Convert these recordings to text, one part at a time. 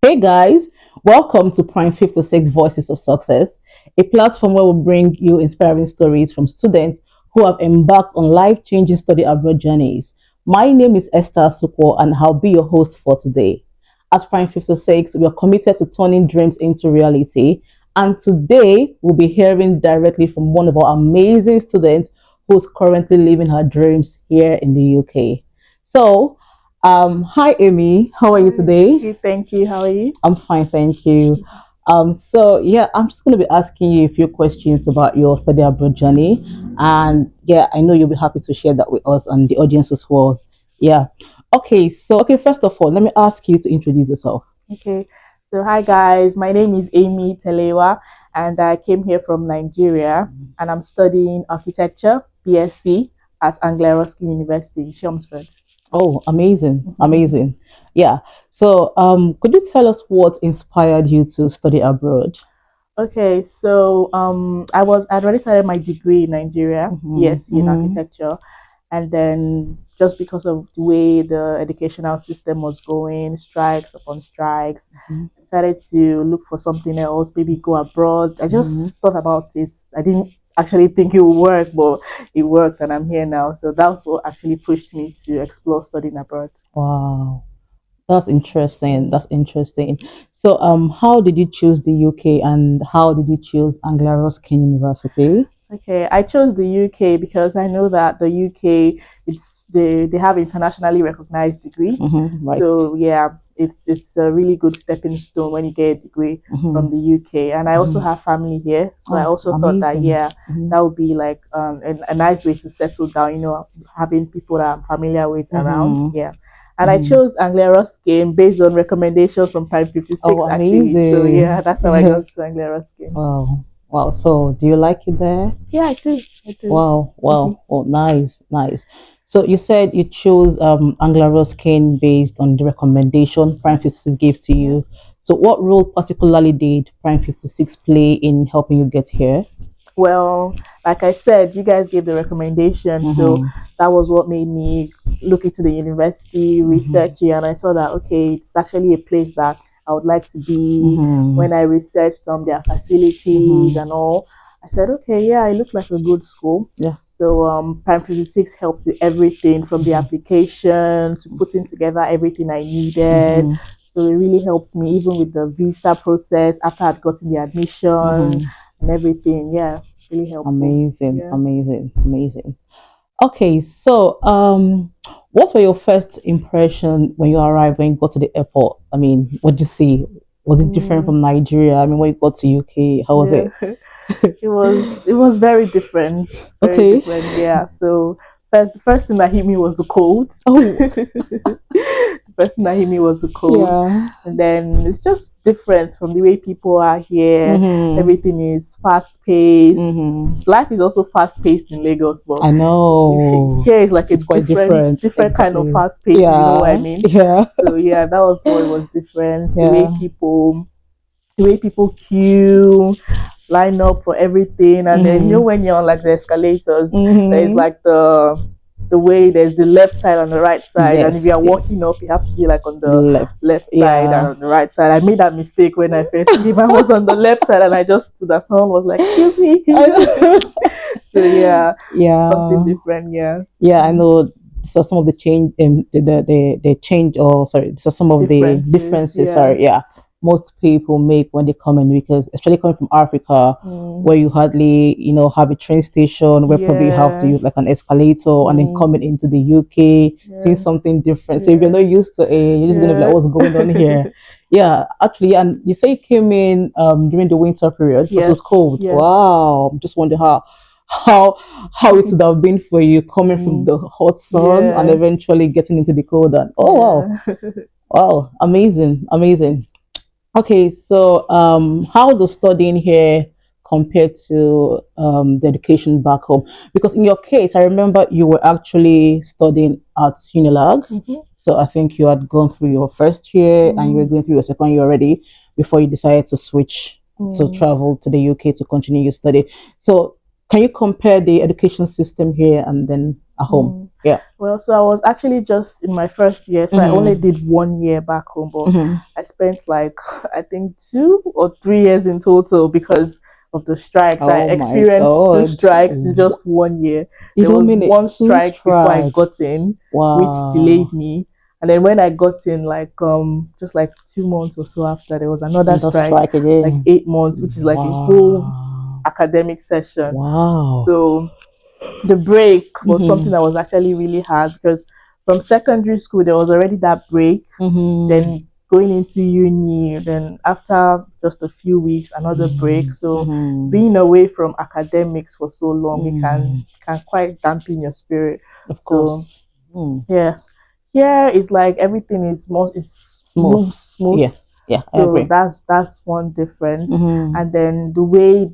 Hey guys, welcome to PRIME56 Voices of Success, a platform where we bring you inspiring stories from students who have embarked on life-changing study abroad journeys. My name is Esther Sukwo and I'll be your host for today. At PRIME56, we are committed to turning dreams into reality, and today we'll be hearing directly from one of our amazing students who's currently living her dreams here in the UK. So, hi Amy, how are you today? Thank you. How are you? I'm fine, thank you. I'm just going to be asking you a few questions about your study abroad journey, and yeah, I know you'll be happy to share that with us and the audience as well. Yeah. Okay, first of all, let me ask you to introduce yourself. Okay. So, hi guys. My name is Amy Telewa, and I came here from Nigeria, and I'm studying architecture, BSc, at Anglia Ruskin University in Chelmsford. Oh, amazing, amazing. Yeah. Could you tell us what inspired you to study abroad? Okay, so I'd already started my degree in Nigeria, BSc in architecture, and then just because of the way the educational system was going, strikes upon strikes, I decided to look for something else, maybe go abroad. I just thought about it. I didn't actually think it would work, but it worked, and I'm here now. So that's what actually pushed me to explore studying abroad. Wow. That's interesting. That's interesting. How did you choose the UK and how did you choose Anglia Ruskin University? Okay, I chose the UK because I know that the UK they have internationally recognized degrees. Right. So yeah, it's a really good stepping stone when you get a degree from the UK. And I also have family here, so I Oh, also thought that amazing. that would be like a nice way to settle down. Having people that I'm familiar with around. Yeah. And I chose Anglia Ruskin based on recommendation from PRIME56 Oh, actually. So amazing. yeah, that's how I got to Anglia Ruskin. Wow. Wow. So, do you like it there? Yeah, I do. I do. Wow. Wow. Oh, nice. Nice. So, you said you chose Anglia Ruskin based on the recommendation Prime 56 gave to you. So, what role particularly did Prime 56 play in helping you get here? Well, like I said, you guys gave the recommendation, so that was what made me look into the university, research it, and I saw that okay, it's actually a place that I would like to be. When I researched their facilities and all, I said, okay, yeah, it looked like a good school. Yeah. So Prime 56 helped with everything from the application to putting together everything I needed. So it really helped me even with the visa process after I'd gotten the admission and everything. Yeah, really helpful. Amazing, Yeah. amazing, amazing. Okay, what were your first impression when you arrived, when you got to the airport? I mean, what did you see? Was it different from Nigeria? I mean, when you got to UK, how was it? It was very different. Very Okay. different, yeah. So the first thing that hit me was the cold. Oh, The first thing that hit me was the cold. yeah. And then it's just different from the way people are here. Everything is fast paced. Life is also fast paced in Lagos, but I know. here is like It's quite different. different kind of Exactly. fast paced. You know what I Yeah. mean? Yeah. So yeah, that was what it was different. Yeah. The way people queue, line up for everything, and then when you're on like the escalators, there's like the way there's the left side and the right side, and if you're walking up, you have to be like on the left side and on the right side. I made that mistake when I first came. I was on the left side and I just stood there. Someone was like, "Excuse me." So yeah, something different. Yeah. Yeah, I know. So some of the change the change, or sorry, so some of the differences are, yeah, most people make when they come in, because especially coming from Africa, where you hardly have a train station, where probably you have to use like an escalator, and then coming into the UK, seeing something different. So if you're not used to it, you're just gonna be like, what's going on here? Yeah, actually, and you say you came in during the winter period because it was cold. Wow, I'm just wondering how it would have been for you coming from the hot sun and eventually getting into the cold. And wow, wow, amazing, amazing. Okay, how does studying here compare to the education back home? Because in your case, I remember you were actually studying at Unilag. So I think you had gone through your first year and you were going through your second year already before you decided to switch to travel to the UK to continue your study. So can you compare the education system here and then at home? Yeah. Well, so I was actually just in my first year, so I only did 1 year back home, but I spent like I think 2 or 3 years in total because of the strikes. I Oh my experienced two God. strikes in just 1 year. You There don't was mean it? one Two strike before I got strikes. in, which Wow. delayed me. And then when I got in, like just like 2 months or so after, there was another Another strike, strike like again. 8 months, which is like a whole Wow. academic session. Wow. So the break was something Mm-hmm. that was actually really hard because from secondary school there was already that break, Mm-hmm. then going into uni, then after just a few weeks another break. So Mm-hmm. being away from academics for so long, it Mm. can quite dampen your spirit. Of So course. Mm. yeah, here is like everything is more is Smooth. moves smooth. Yeah. Yeah, I So agree. that's one difference. Mm-hmm. And then the way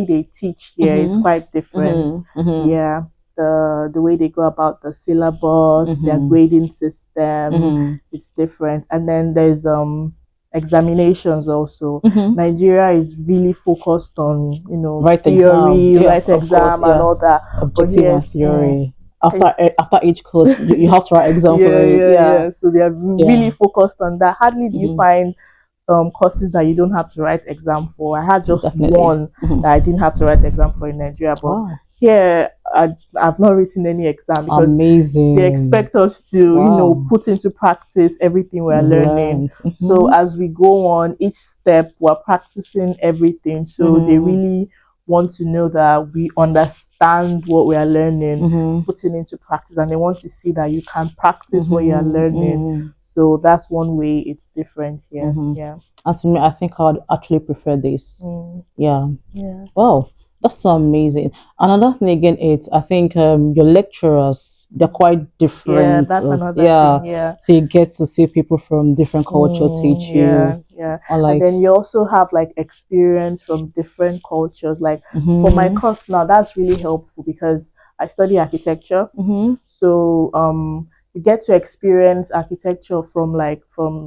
they teach here is Mm-hmm. quite different. Mm-hmm. Mm-hmm. Yeah, the way they go about the syllabus, their Mm-hmm. grading system, Mm-hmm. it's different. And then there's examinations also. Mm-hmm. Nigeria is really focused on Write exam. theory, Yeah, write of course. exam and Yeah. all that. But Objective here, and theory. it's After each course, you have to write exam for yeah, it. yeah, Yeah. yeah. So they are Yeah. really focused on that. Hardly do you Mm-hmm. find courses that you don't have to write exam for. I had just Definitely. one Mm-hmm. that I didn't have to write exam for in Nigeria, but Wow. here I've not written any exam because they Amazing. expect us to, Wow. put into practice everything we're You've learning. learned. So Mm-hmm. as we go on, each step we're practicing everything. So they Mm-hmm. really want to know that we understand what we are learning, Mm-hmm. putting into practice, and they want to see that you can practice what you are Mm-hmm. learning. Mm-hmm. So that's one way it's different here. Mm-hmm. Yeah. And to me, I think I'd actually prefer this. Mm, Yeah. yeah. Wow, that's so amazing. Another thing again is I think your lecturers they're quite Yeah, different. that's another Yeah, thing. Yeah. so you get to see people from different culture teach you. Yeah, yeah. Or And like, then you also have like experience from different cultures. Like for my mm-hmm, course now, that's really helpful because I study architecture. mm-hmm. So you get to experience architecture from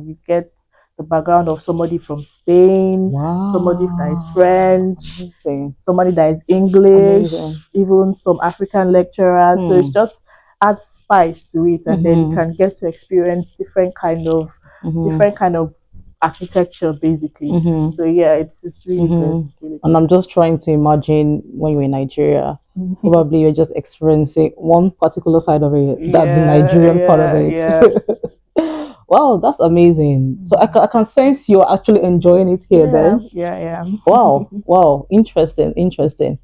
you get the background of somebody from Spain, somebody that is Wow, French, amazing, somebody that is English, amazing. even some African lecturers. So it's Hmm. just adds spice to it, and then you Mm-hmm, can get to experience mm-hmm, different kind of architecture basically. mm-hmm, So yeah, it's really good. mm-hmm. It's really And I'm just trying to imagine when you're in Nigeria. good. Probably you're just experiencing one particular side of it. That's the Yeah, Nigerian part of yeah, it. yeah. Wow, that's amazing. So I can sense you're actually enjoying it here Yeah, then. yeah, yeah. Wow, wow, interesting, interesting.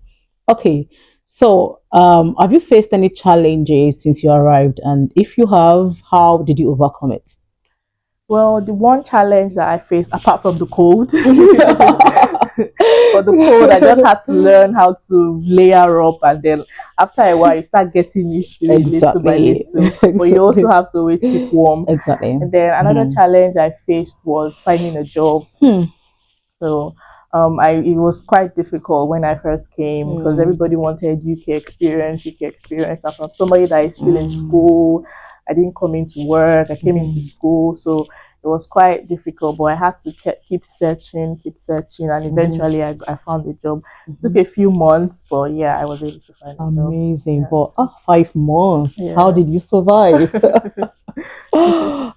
Okay, so have you faced any challenges since you arrived? And if you have, how did you overcome it? Well, the one challenge that I faced, apart from the cold, for the cold, I just had to learn how to layer up, and then after a while, you start getting used to it little by Exactly, little. But you also exactly, have to always keep warm. exactly. And then another Hmm. challenge I faced was finding a job. Hmm. So it was quite difficult when I first came because Hmm. everybody wanted UK experience. I'm from somebody that is still in Hmm. school. I didn't come into work. I came into Hmm. school, so it was quite difficult. But I had to keep searching, and Hmm. eventually I found a job. It took Hmm. a few months, but yeah, I was able to find a job. Amazing. Yeah, But 5 months, how yeah. did you survive?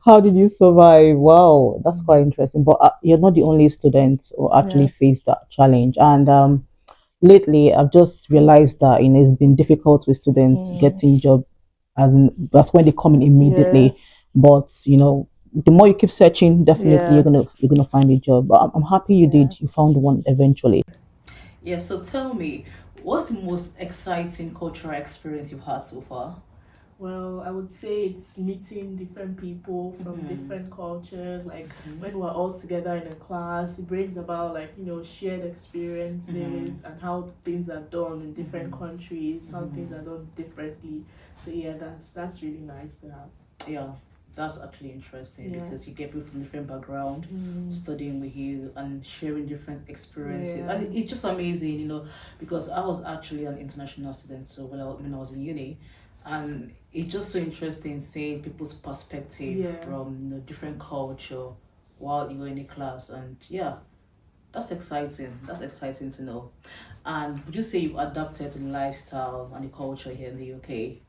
How did you survive? Wow, that's quite interesting. But you're not the only student who actually Yeah, faced that challenge. And lately, I've just realized that it's been difficult with students mm, getting job, and that's when they come in yeah, immediately. But the more you keep searching, definitely yeah, you're gonna find a job. But I'm happy you yeah. did. You found one eventually. Yeah, so tell me, what's the most exciting cultural experience you've had so far? Well, I would say it's meeting different people from Mm-hmm. different cultures. Like Mm-hmm. when we're all together in a class, it brings about like, shared Mm-hmm. experiences and how things are done in different Mm-hmm. countries, how things Mm-hmm. are done differently. So yeah, that's really nice to have. Yeah, that's actually interesting Yeah. because you get people from different background Mm. studying with you and sharing different experiences, Yeah. and it's just amazing, because I was actually an international student, so when I was in uni, and it's just so interesting seeing people's perspective Yeah. from different culture while you're in a class, and yeah, that's exciting. That's exciting to know. And would you say you've adapted to the lifestyle and the culture here in the UK?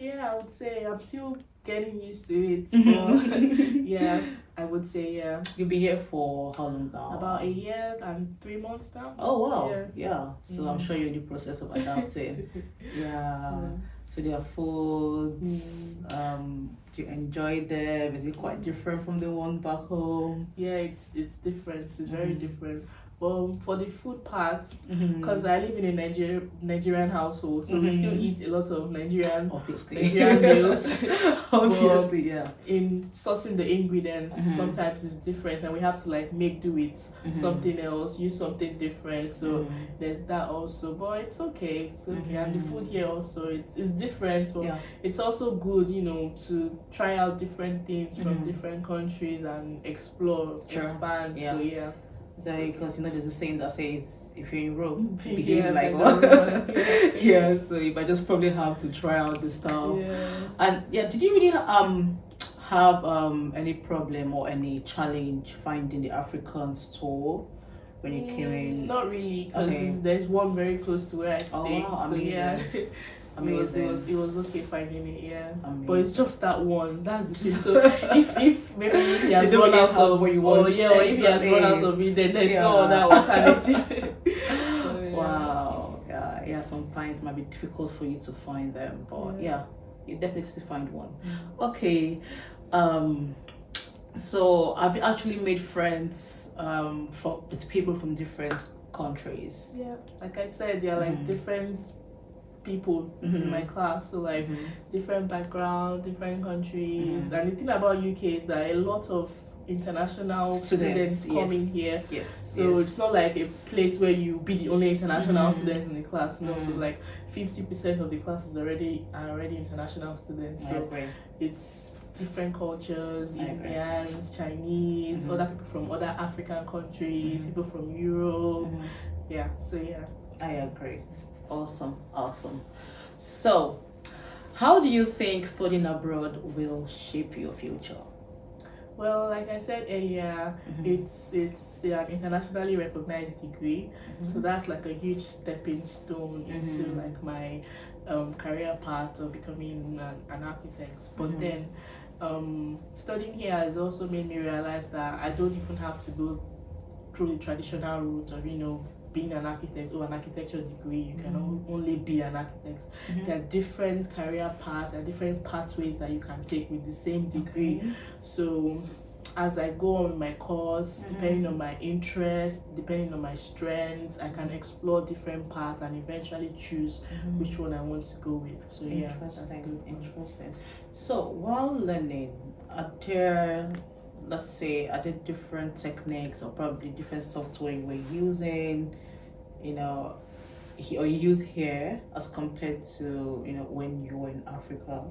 Yeah, I would say I'm still getting used to it. But yeah, I would say yeah. You've been here for how long now? About a year and 3 months now. Oh wow, yeah. So I'm sure you're in the process of adapting. Yeah. So their foods, do you enjoy them? Is it quite different from the one back home? Yeah, it's different. It's very different. Well, for the food part, because I live in a Nigerian household, so we still eat a lot of Nigerian meals. Obviously, yeah. In sourcing the ingredients, sometimes it's different, and we have to like make do with something else, use something different. So there's that also, but it's okay. It's okay, and the food here also it's different, but it's also good, you know, to try out different things from different countries and explore, expand. So yeah. So, because you know there's a saying that says if you're in Rome, behave like one. Yeah, so you might just probably have to try out the stuff. And did you really have any problem or any challenge finding the African store when you came in? Not really, because there's one very close to where I stay. Oh wow, amazing. So, Amazing. It was okay finding it, Amazing. But it's just that one. That's the thing. So if maybe he has run out of what you want, or if he has run out of it, then there's no other alternative. Wow. Yeah. Sometimes it might be difficult for you to find them, but you definitely still find one. Okay. So I've actually made friends with people from different countries. Yeah, like I said, they're like different people in my class, so like different background, different countries. And the thing about UK is that a lot of international students come in here. So it's not like a place where you be the only international student in the class. No, so like 50% of the class are already international students. So it's different cultures, Indians, Chinese, other people from other African countries, people from Europe. I agree. Awesome. So, how do you think studying abroad will shape your future? Well, like I said earlier, it's an internationally recognized degree, so that's like a huge stepping stone into like my career path of becoming an architect. But then, studying here has also made me realize that I don't even have to go through the traditional route of being an architect or an architecture degree. You can only be an architect. There are different career paths and different pathways that you can take with the same degree. So as I go on with my course, depending on my interest, depending on my strengths, I can explore different paths and eventually choose which one I want to go with. So Interesting. So while learning, are there different techniques or probably different software you were using, or you use here as compared to when you were in Africa?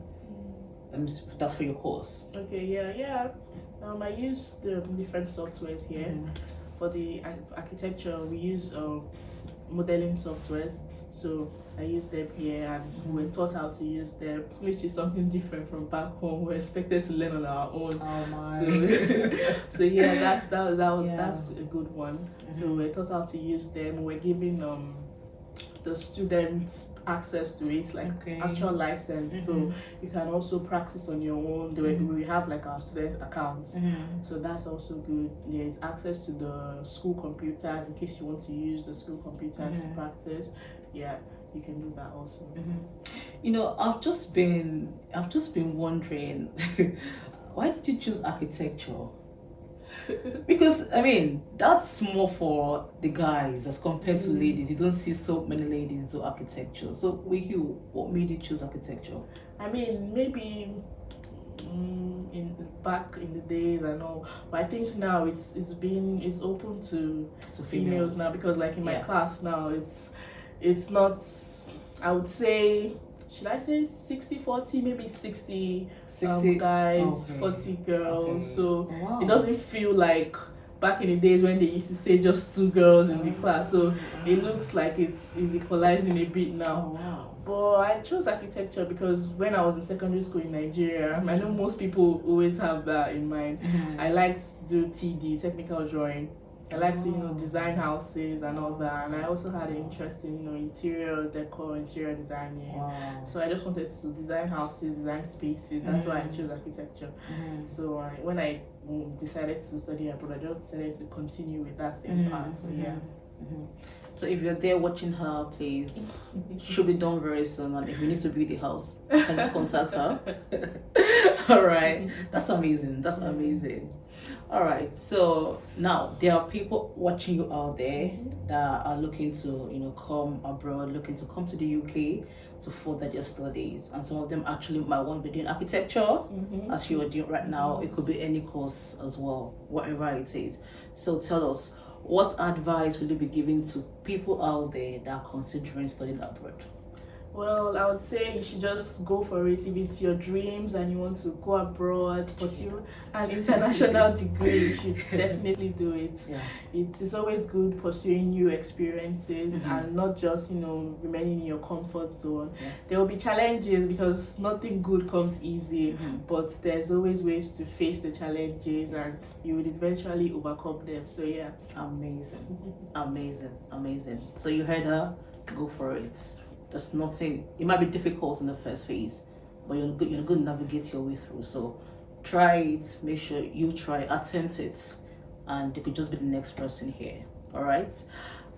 That's for your course. Okay, I use the different softwares here. For the architecture, we use modeling softwares. So I use them here, and we're taught how to use them, which is something different from back home. We're expected to learn on our own. Oh my! So that's a good one. So we're taught how to use them. We're giving the students access to it, like actual license. So you can also practice on your own. We have like our student accounts. So that's also good. There's access to the school computers in case you want to use the school computers to practice. Yeah, you can do that also. I've just been wondering, why did you choose architecture? Because that's more for the guys as compared to ladies. You don't see so many ladies do architecture. So with you, what made you choose architecture? Maybe back in the days, I know, but I think now it's open to females now, because like in my class now it's not, I would say, should I say 60-40, maybe 60 guys, 40 girls. So it doesn't feel like back in the days when they used to say just 2 girls in the class. So it looks like it's equalizing a bit now. But I chose architecture because when I was in secondary school in Nigeria, I know most people always have that in mind. I liked to do TD, technical drawing. I like to, design houses and all that. And I also had an interest in, interior decor, interior designing. Wow. So I just wanted to design houses, design spaces. That's why I chose architecture. So when I decided to study abroad, I just decided to continue with that same path. So yeah. So if you're there watching her, please, should be done very soon. And if you need to build a house, please contact her. All right, that's amazing. That's amazing. All right, so now there are people watching you out there that are looking to, come abroad, looking to come to the UK to further their studies, and some of them actually might want to be doing architecture, as you are doing right now. It could be any course as well, whatever it is. So tell us, what advice will you be giving to people out there that are considering studying abroad? Well, I would say you should just go for it. If it's your dreams and you want to go abroad, pursue an international degree, you should definitely do it. Yeah. It is always good pursuing new experiences and not just, remaining in your comfort zone. Yeah. There will be challenges because nothing good comes easy, but there's always ways to face the challenges and you will eventually overcome them. So yeah. Amazing. Amazing. Amazing. So you heard her, go for it. There's nothing, it might be difficult in the first phase, but you're going to navigate your way through. So try it, make sure you try, attempt it, and you could just be the next person here. All right.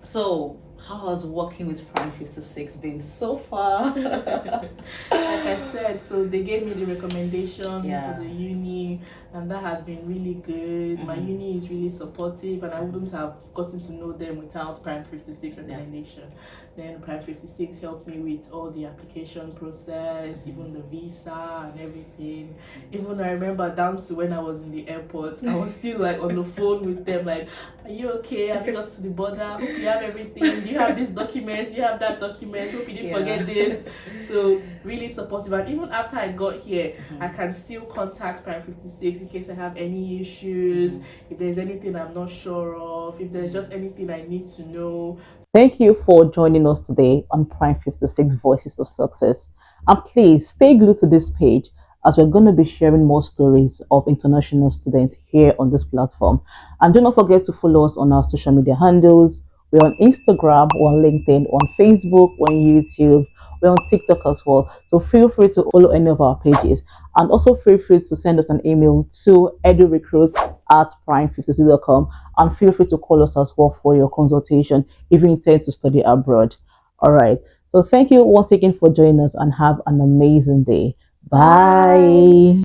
So how has working with PRIME56 been so far? Like I said, so they gave me the recommendation for the uni, and that has been really good. My uni is really supportive, and I wouldn't have gotten to know them without PRIME56 recommendation. Then PRIME56 helped me with all the application process, even the visa and everything. Even I remember down to when I was in the airport, I was still like on the phone with them, like, are you okay? Have you got to the border? Hope you have everything. Do you have this document? Do you have that document? Hope you didn't forget this. So really supportive. And even after I got here, I can still contact PRIME56 in case I have any issues, if there's anything I'm not sure of, if there's just anything I need to know. Thank you for joining us today on PRIME56 Voices of Success. And please stay glued to this page as we're going to be sharing more stories of international students here on this platform. And do not forget to follow us on our social media handles. We're on Instagram, we're on LinkedIn, on Facebook, we're on YouTube, we're on TikTok as well. So feel free to follow any of our pages. And also feel free to send us an email to edurecruit@prime56.com, and feel free to call us as well for your consultation if you intend to study abroad. All right. So thank you once again for joining us and have an amazing day. Bye.